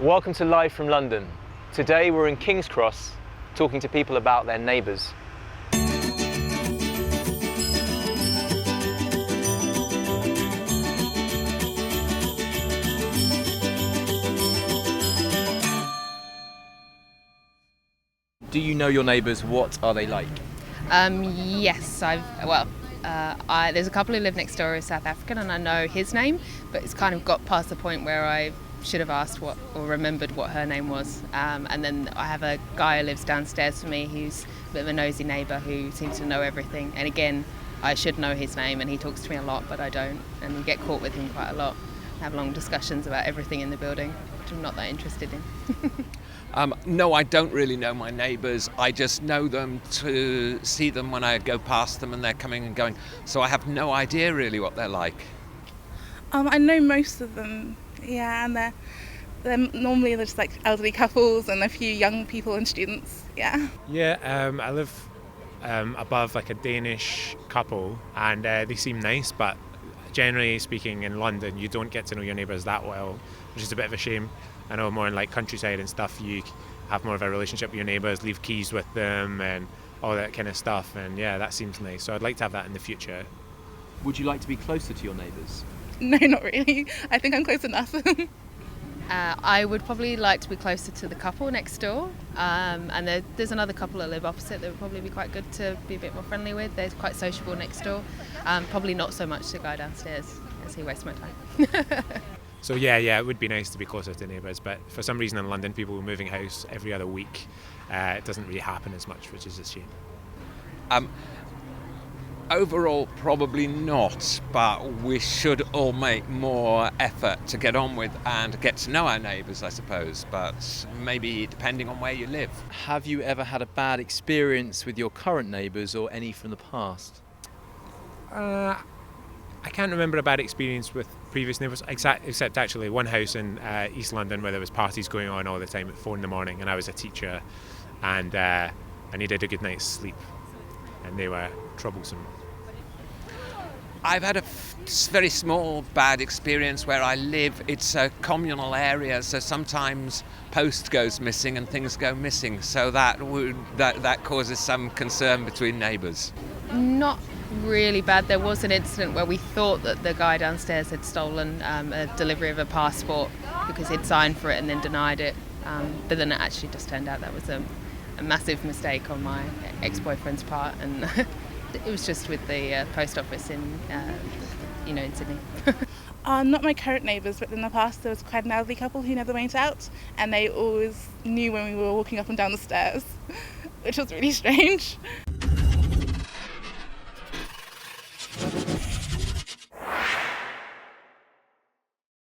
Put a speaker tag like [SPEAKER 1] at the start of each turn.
[SPEAKER 1] Welcome to Live from London. Today we're in King's Cross talking to people about their neighbours. Do you know your neighbours? What are they like?
[SPEAKER 2] Yes, there's a couple who live next door who's South African and I know his name, but it's kind of got past the point where I should have asked or remembered what her name was. And then I have a guy who lives downstairs from me who's a bit of a nosy neighbour who seems to know everything. And again, I should know his name and he talks to me a lot, but I don't. And you get caught with him quite a lot. Have long discussions about everything in the building, which I'm not that interested in.
[SPEAKER 3] No, I don't really know my neighbours. I just know them to see them when I go past them and they're coming and going. So I have no idea really what they're like.
[SPEAKER 4] I know most of them, yeah, and they're normally just like elderly couples and a few young people and students, yeah.
[SPEAKER 5] Yeah, I live above like a Danish couple and they seem nice, but generally speaking in London you don't get to know your neighbours that well, which is a bit of a shame. I know more in like countryside and stuff you have more of a relationship with your neighbours, leave keys with them and all that kind of stuff, and yeah, that seems nice. So I'd like to have that in the future.
[SPEAKER 1] Would you like to be closer to your neighbours?
[SPEAKER 4] No, not really. I think I'm close enough.
[SPEAKER 2] I would probably like to be closer to the couple next door, and there's another couple that live opposite that would probably be quite good to be a bit more friendly with. They're quite sociable next door. Probably not so much the guy downstairs, as he wastes my time.
[SPEAKER 5] So yeah, it would be nice to be closer to neighbours, but for some reason in London people are moving house every other week. It doesn't really happen as much, which is a shame.
[SPEAKER 3] Overall, probably not, but we should all make more effort to get on with and get to know our neighbours, I suppose, but maybe depending on where you live.
[SPEAKER 1] Have you ever had a bad experience with your current neighbours or any from the past?
[SPEAKER 5] I can't remember a bad experience with previous neighbours, except actually one house in East London where there was parties going on all the time at 4 a.m, and I was a teacher and I needed a good night's sleep and they were troublesome.
[SPEAKER 3] I've had a very small bad experience where I live. It's a communal area, so sometimes post goes missing and things go missing, so that causes some concern between neighbours.
[SPEAKER 2] Not really bad. There was an incident where we thought that the guy downstairs had stolen a delivery of a passport because he'd signed for it and then denied it, but then it actually just turned out that was a massive mistake on my ex-boyfriend's part, and it was just with the post office in Sydney.
[SPEAKER 4] Not my current neighbours, but in the past there was quite an elderly couple who never went out, and they always knew when we were walking up and down the stairs, which was really strange.